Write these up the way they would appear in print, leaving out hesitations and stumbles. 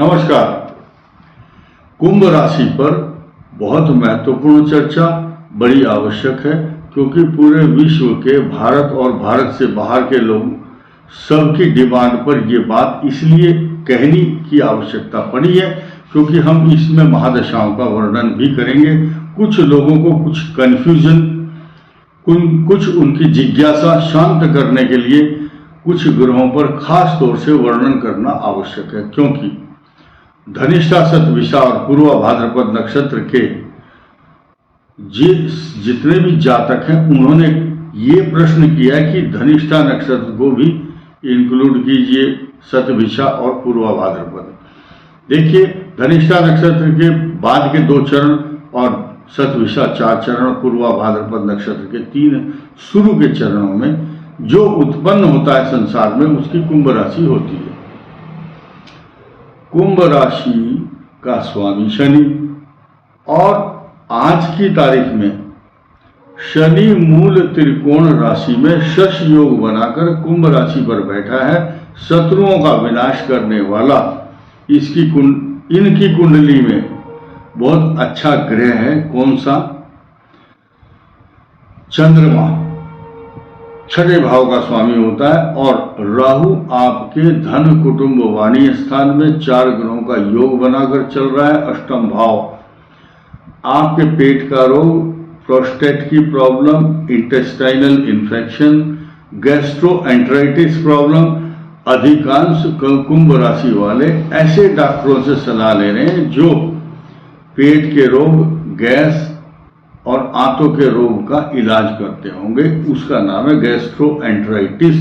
नमस्कार। कुंभ राशि पर बहुत महत्वपूर्ण चर्चा बड़ी आवश्यक है, क्योंकि पूरे विश्व के भारत और भारत से बाहर के लोग सबकी डिमांड पर ये बात इसलिए कहने की आवश्यकता पड़ी है क्योंकि हम इसमें महादशाओं का वर्णन भी करेंगे। कुछ लोगों को कुछ कन्फ्यूजन, कुछ उनकी जिज्ञासा शांत करने के लिए कुछ ग्रहों पर खास तौर से वर्णन करना आवश्यक है, क्योंकि धनिष्ठा, शतभिषा और पूर्वा भाद्रपद नक्षत्र के जितने भी जातक हैं उन्होंने ये प्रश्न किया है कि धनिष्ठा नक्षत्र को भी इंक्लूड कीजिए, शतभिषा और पूर्वा भाद्रपद। देखिए, धनिष्ठा नक्षत्र के बाद के 2 चरण और शतभिषा 4 चरण और पूर्वा भाद्रपद नक्षत्र के 3 शुरू के चरणों में जो उत्पन्न होता है संसार में, उसकी कुंभ राशि होती है। कुंभ राशि का स्वामी शनि, और आज की तारीख में शनि मूल त्रिकोण राशि में शश योग बनाकर कुंभ राशि पर बैठा है। शत्रुओं का विनाश करने वाला इनकी कुंडली में बहुत अच्छा ग्रह है। कौन सा? चंद्रमा 6ठे भाव का स्वामी होता है, और राहु आपके धन कुटुंब वाणी स्थान में 4 ग्रहों का योग बनाकर चल रहा है। अष्टम भाव आपके पेट का रोग, प्रोस्टेट की problem, intestinal infection, gastroenteritis problem, अधिकांश कुंभ राशि वाले ऐसे डॉक्टरों से सलाह ले रहे हैं जो पेट के रोग, गैस और आंतों के रोग का इलाज करते होंगे। उसका नाम है गैस्ट्रोएंटेराइटिस।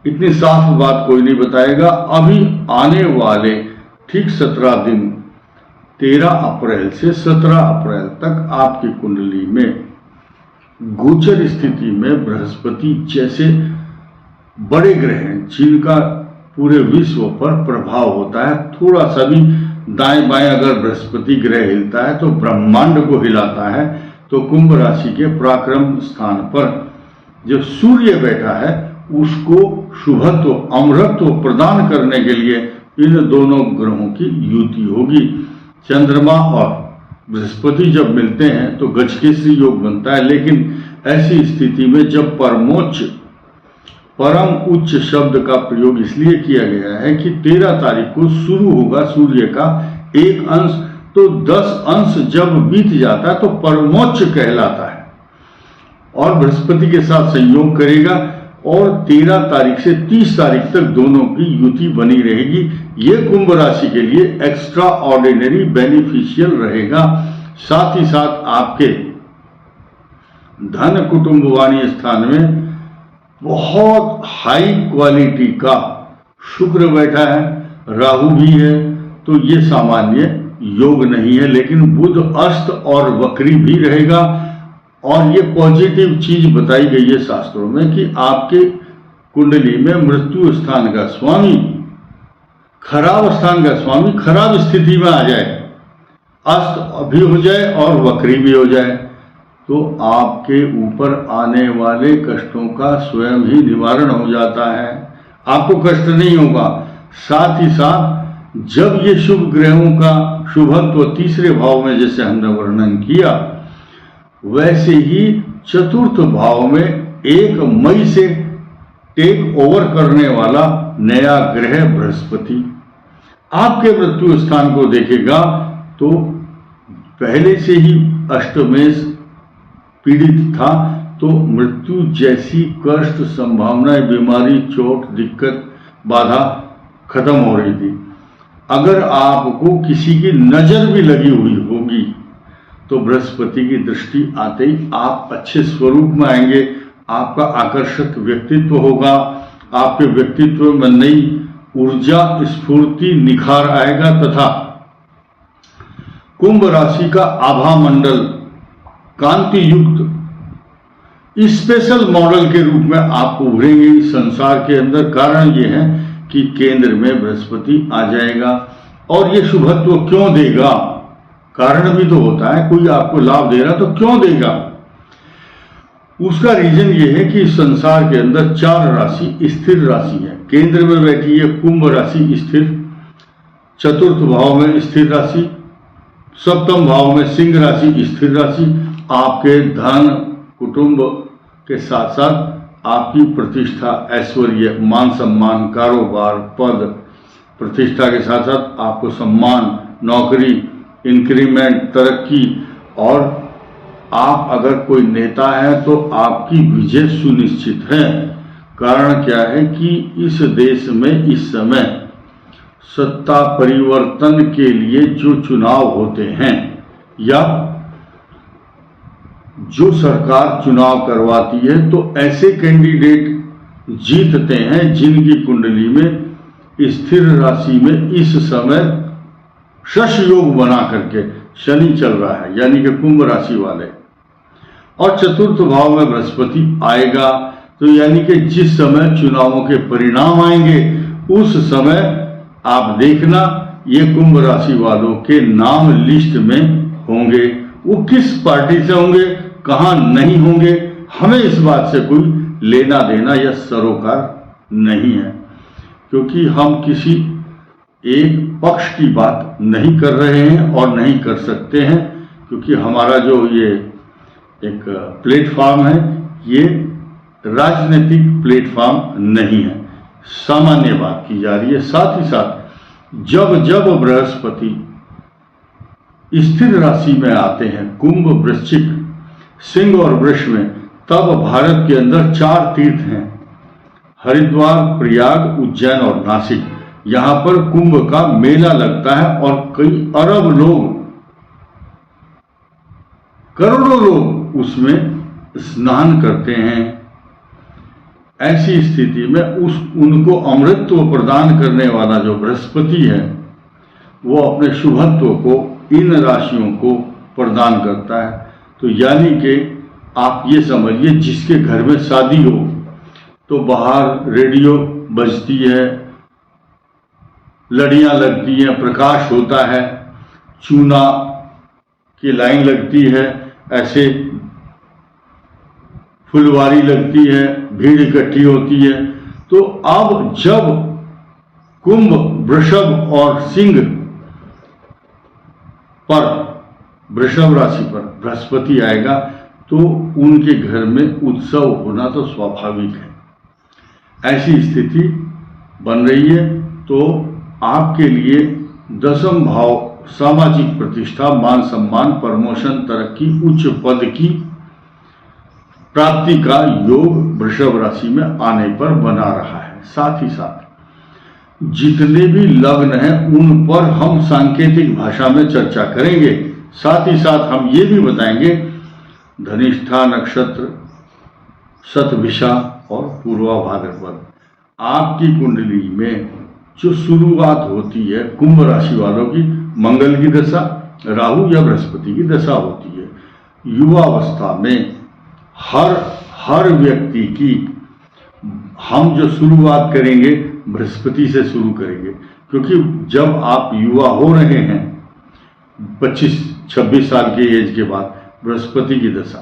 इतनी साफ बात कोई नहीं बताएगा। अभी आने वाले ठीक 17 दिन 13 अप्रैल से 17 अप्रैल तक आपकी कुंडली में गोचर स्थिति में बृहस्पति जैसे बड़े ग्रह हैं जिनका पूरे विश्व पर प्रभाव होता है। थोड़ा सा भी दाएं बाएं अगर बृहस्पति ग्रह हिलता है तो ब्रह्मांड को हिलाता है। तो कुंभ राशि के पराक्रम स्थान पर जो सूर्य बैठा है उसको शुभत्व, अमरत्व प्रदान करने के लिए इन दोनों ग्रहों की युति होगी। चंद्रमा और बृहस्पति जब मिलते हैं तो गजकेसरी योग बनता है। लेकिन ऐसी स्थिति में जब परम उच्च शब्द का प्रयोग इसलिए किया गया है कि 13 तारीख को शुरू होगा सूर्य का एक अंश, तो 10 अंश जब बीत जाता है तो परमोच्च कहलाता है और बृहस्पति के साथ संयोग करेगा, और 13 तारीख से 30 तारीख तक दोनों की युति बनी रहेगी। ये कुंभ राशि के लिए एक्स्ट्रा ऑर्डिनरी बेनिफिशियल रहेगा। साथ ही साथ आपके धन कुटुंब वाणी स्थान में बहुत हाई क्वालिटी का शुक्र बैठा है, राहु भी है, तो ये सामान्य योग नहीं है। लेकिन बुध अस्त और वक्री भी रहेगा, और ये पॉजिटिव चीज बताई गई है शास्त्रों में कि आपके कुंडली में मृत्यु स्थान का स्वामी, खराब स्थान का स्वामी खराब स्थिति में आ जाए, अस्त भी हो जाए और वक्री भी हो जाए, तो आपके ऊपर आने वाले कष्टों का स्वयं ही निवारण हो जाता है। आपको कष्ट नहीं होगा। साथ ही साथ जब ये शुभ ग्रहों का शुभत्व 3रे भाव में जैसे हमने वर्णन किया, वैसे ही 4th भाव में 1 मई से टेक ओवर करने वाला नया ग्रह बृहस्पति आपके मृत्यु स्थान को देखेगा। तो पहले से ही अष्टमेश पीड़ित था, तो मृत्यु जैसी कष्ट, संभावनाएं, बीमारी, चोट, दिक्कत, बाधा खत्म हो रही थी। अगर आपको किसी की नजर भी लगी हुई होगी तो बृहस्पति की दृष्टि आते ही आप अच्छे स्वरूप में आएंगे, आपका आकर्षक व्यक्तित्व होगा, आपके व्यक्तित्व में नई ऊर्जा, स्फूर्ति, निखार आएगा, तथा कुंभ राशि का आभा मंडल कांति युक्त स्पेशल मॉडल के रूप में आप उभरेंगे इस संसार के अंदर। कारण ये है कि केंद्र में बृहस्पति आ जाएगा। और ये शुभत्व क्यों देगा? कारण भी तो होता है, कोई आपको लाभ दे रहा तो क्यों देगा? उसका रीजन ये है कि संसार के अंदर 4 राशि स्थिर राशि है। केंद्र में बैठी है कुंभ राशि स्थिर, चतुर्थ भाव में स्थिर राशि, सप्तम भाव में सिंह राशि स्थिर राशि आपके धन कुटुंब के साथ साथ आपकी प्रतिष्ठा, ऐश्वर्य, मान सम्मान, कारोबार, पद प्रतिष्ठा के साथ साथ आपको सम्मान, नौकरी, इंक्रीमेंट, तरक्की, और आप अगर कोई नेता है तो आपकी विजय सुनिश्चित है। कारण क्या है कि इस देश में इस समय सत्ता परिवर्तन के लिए जो चुनाव होते हैं या जो सरकार चुनाव करवाती है तो ऐसे कैंडिडेट जीतते हैं जिनकी कुंडली में स्थिर राशि में इस समय शश योग बना करके शनि चल रहा है, यानी कि कुंभ राशि वाले, और चतुर्थ भाव में बृहस्पति आएगा। तो यानी कि जिस समय चुनावों के परिणाम आएंगे उस समय आप देखना ये कुंभ राशि वालों के नाम लिस्ट में होंगे। वो किस पार्टी से होंगे, कहां नहीं होंगे, हमें इस बात से कोई लेना देना या सरोकार नहीं है, क्योंकि हम किसी एक पक्ष की बात नहीं कर रहे हैं और नहीं कर सकते हैं, क्योंकि हमारा जो ये एक प्लेटफॉर्म है ये राजनीतिक प्लेटफॉर्म नहीं है, सामान्य बात की जा रही है। साथ ही साथ जब जब बृहस्पति स्थिर राशि में आते हैं, कुंभ, वृश्चिक, सिंह और वृष में, तब भारत के अंदर 4 तीर्थ हैं, हरिद्वार, प्रयाग, उज्जैन और नासिक। यहां पर कुंभ का मेला लगता है और कई अरब लोग, करोड़ों लोग उसमें स्नान करते हैं। ऐसी स्थिति में उनको अमृतत्व प्रदान करने वाला जो बृहस्पति है वो अपने शुभत्व को इन राशियों को प्रदान करता है। तो यानी कि आप ये समझिए, जिसके घर में शादी हो तो बाहर रेडियो बजती है, लड़ियां लगती हैं, प्रकाश होता है, चूना की लाइन लगती है, ऐसे फुलवारी लगती है, भीड़ इकट्ठी होती है। तो अब जब कुंभ, वृषभ और सिंह पर, वृषभ राशि पर बृहस्पति आएगा तो उनके घर में उत्सव होना तो स्वाभाविक है। ऐसी स्थिति बन रही है। तो आपके लिए 10वां भाव सामाजिक प्रतिष्ठा, मान सम्मान, प्रमोशन, तरक्की, उच्च पद की प्राप्ति का योग वृषभ राशि में आने पर बना रहा है। साथ ही साथ जितने भी लग्न हैं उन पर हम सांकेतिक भाषा में चर्चा करेंगे। साथ ही साथ हम ये भी बताएंगे धनिष्ठा नक्षत्र, शतभिषा और पूर्वा भाद्रपद आपकी कुंडली में जो शुरुआत होती है कुंभ राशि वालों की, मंगल की दशा, राहु या बृहस्पति की दशा होती है। युवावस्था में हर व्यक्ति की हम जो शुरुआत करेंगे बृहस्पति से शुरू करेंगे, क्योंकि जब आप युवा हो रहे हैं 25-26 साल के एज के बाद बृहस्पति की दशा,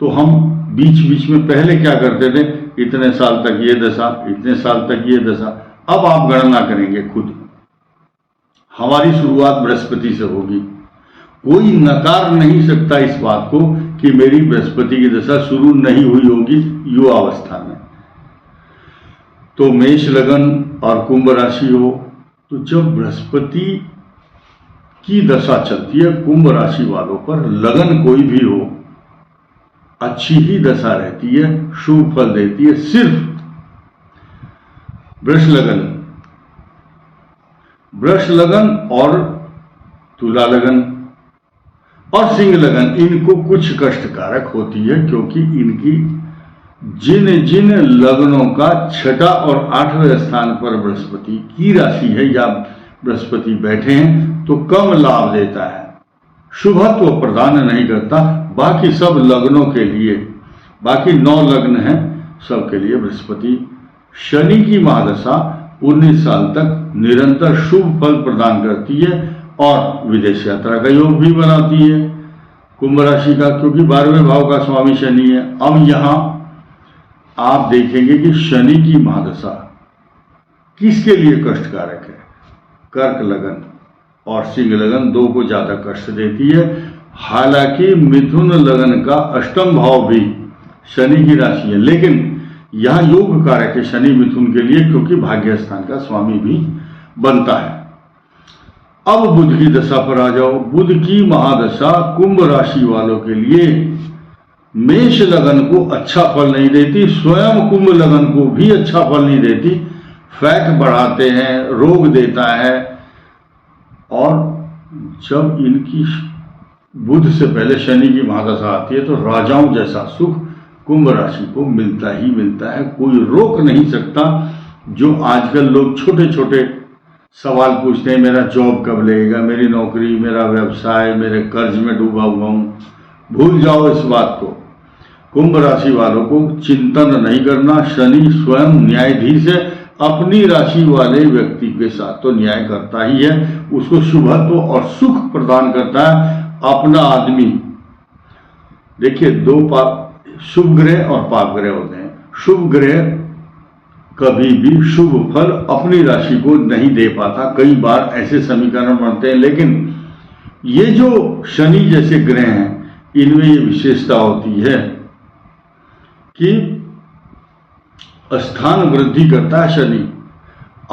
तो हम बीच बीच में पहले क्या करते थे, इतने साल तक ये दशा, इतने साल तक ये दशा। अब आप गणना करेंगे खुद, हमारी शुरुआत बृहस्पति से होगी। कोई नकार नहीं सकता इस बात को कि मेरी बृहस्पति की दशा शुरू नहीं हुई होगी युवावस्था में। तो मेष लगन और कुंभ राशि हो, तो जब बृहस्पति की दशा चलती है कुंभ राशि वालों पर, लगन कोई भी हो, अच्छी ही दशा रहती है, शुभ फल देती है। सिर्फ वृष लगन और तुला लगन और सिंह लगन, इनको कुछ कष्टकारक होती है, क्योंकि इनकी जिन लग्नों का 6ठा और 8वें स्थान पर बृहस्पति की राशि है या बृहस्पति बैठे हैं तो कम लाभ देता है, शुभत्व प्रदान नहीं करता। बाकी सब लग्नों के लिए, बाकी 9 लग्न हैं, सबके लिए बृहस्पति शनि की महादशा 19 साल तक निरंतर शुभ फल प्रदान करती है और विदेश यात्रा का योग भी बनाती है कुंभ राशि का, क्योंकि 12वें भाव का स्वामी शनि है। अब यहां आप देखेंगे कि शनि की महादशा किसके लिए कष्टकारक है, कर्क लगन। और सिंह लगन 2 को ज्यादा कष्ट देती है। हालांकि मिथुन लगन का अष्टम भाव भी शनि की राशि है, लेकिन यह योग कारक है शनि मिथुन के लिए, क्योंकि भाग्य स्थान का स्वामी भी बनता है। अब बुध की दशा पर आ जाओ। बुध की महादशा कुंभ राशि वालों के लिए मेष लगन को अच्छा फल नहीं देती, स्वयं कुंभ लगन को भी अच्छा फल नहीं देती। फैट बढ़ाते हैं, रोग देता है, और जब इनकी बुध से पहले शनि की महादशा आती है तो राजाओं जैसा सुख कुंभ राशि को मिलता ही मिलता है। कोई रोक नहीं सकता। जो आजकल लोग छोटे छोटे सवाल पूछते हैं, मेरा जॉब कब लगेगा, मेरी नौकरी, मेरा व्यवसाय, मेरे कर्ज में डूबा हुआ हूं, भूल जाओ इस बात को। कुंभ राशि वालों को चिंतन नहीं करना। शनि स्वयं न्यायाधीश है, अपनी राशि वाले व्यक्ति के साथ तो न्याय करता ही है, उसको शुभत्व और सुख प्रदान करता है। अपना आदमी, देखिए 2 पाप, शुभ ग्रह और पाप ग्रह होते हैं। शुभ ग्रह कभी भी शुभ फल अपनी राशि को नहीं दे पाता, कई बार ऐसे समीकरण बनते हैं, लेकिन ये जो शनि जैसे ग्रह हैं, इनमें ये विशेषता होती है कि स्थान वृद्धि करता है शनि।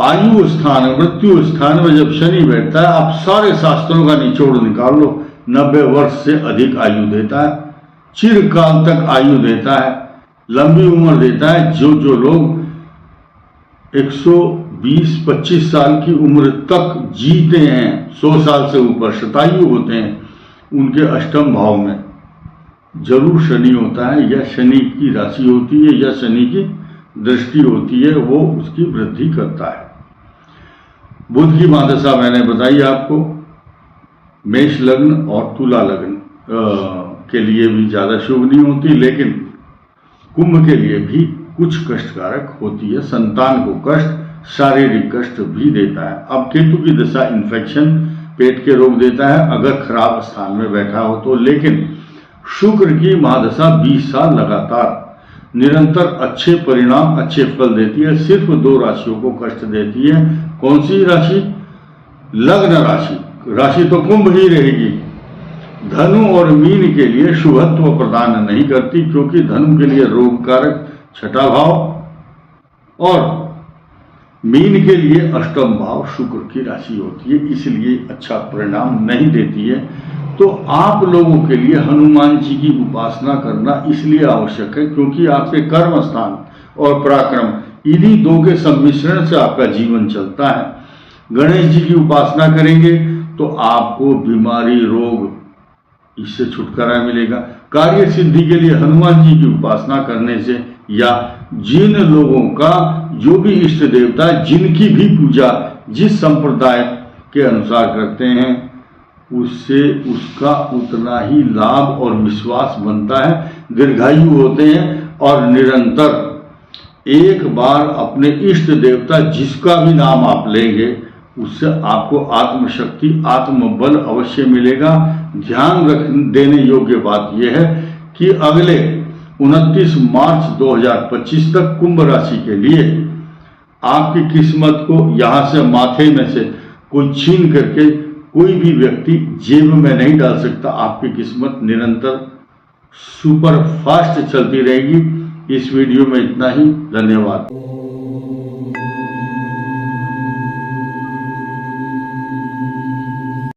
आयु स्थान, मृत्यु स्थान में जब शनि बैठता है, आप सारे शास्त्रों का निचोड़ निकाल लो, 90 वर्ष से अधिक आयु देता है, चिरकाल तक आयु देता है, लंबी उम्र देता है। जो लोग 120-25 साल की उम्र तक जीते हैं, 100 साल से ऊपर शतायु होते हैं, उनके अष्टम भाव में जरूर शनि होता है, या शनि की राशि होती है, या शनि की दृष्टि होती है, वो उसकी वृद्धि करता है। बुध की महादशा मैंने बताई आपको। मेष लग्न और तुला लग्न के लिए भी ज्यादा शुभ नहीं होती, लेकिन कुंभ के लिए भी कुछ कष्टकारक होती है। संतान को कष्ट, शारीरिक कष्ट भी देता है। अब केतु की दशा इन्फेक्शन, पेट के रोग देता है अगर खराब स्थान में बैठा हो तो। लेकिन शुक्र की महादशा 20 साल लगातार निरंतर अच्छे परिणाम, अच्छे फल देती है। सिर्फ 2 राशियों को कष्ट देती है। कौन सी राशि? लग्न राशि। राशि तो कुंभ ही रहेगी। धनु और मीन के लिए शुभत्व प्रदान नहीं करती, क्योंकि धनु के लिए रोग कारक 6ठा भाव, और मीन के लिए अष्टम भाव शुक्र की राशि होती है, इसलिए अच्छा परिणाम नहीं देती है। तो आप लोगों के लिए हनुमान जी की उपासना करना इसलिए आवश्यक है, क्योंकि आपके कर्म स्थान और पराक्रम, इन्हीं 2 के सम्मिश्रण से आपका जीवन चलता है। गणेश जी की उपासना करेंगे तो आपको बीमारी, रोग, इससे छुटकारा मिलेगा। कार्य सिद्धि के लिए हनुमान जी की उपासना करने से, या जिन लोगों का जो भी इष्ट देवता, जिनकी भी पूजा जिस संप्रदाय के अनुसार करते हैं, उससे उसका उतना ही लाभ और विश्वास बनता है। दीर्घायु होते हैं, और निरंतर एक बार अपने इष्ट देवता जिसका भी नाम आप लेंगे, उससे आपको आत्मशक्ति, आत्मबल अवश्य मिलेगा। ध्यान रख देने योग्य बात यह है कि अगले 29 मार्च 2025 तक कुंभ राशि के लिए आपकी किस्मत को यहां से, माथे में से कोई छीन करके कोई भी व्यक्ति जेब में नहीं डाल सकता। आपकी किस्मत निरंतर सुपर फास्ट चलती रहेगी। इस वीडियो में इतना ही। धन्यवाद।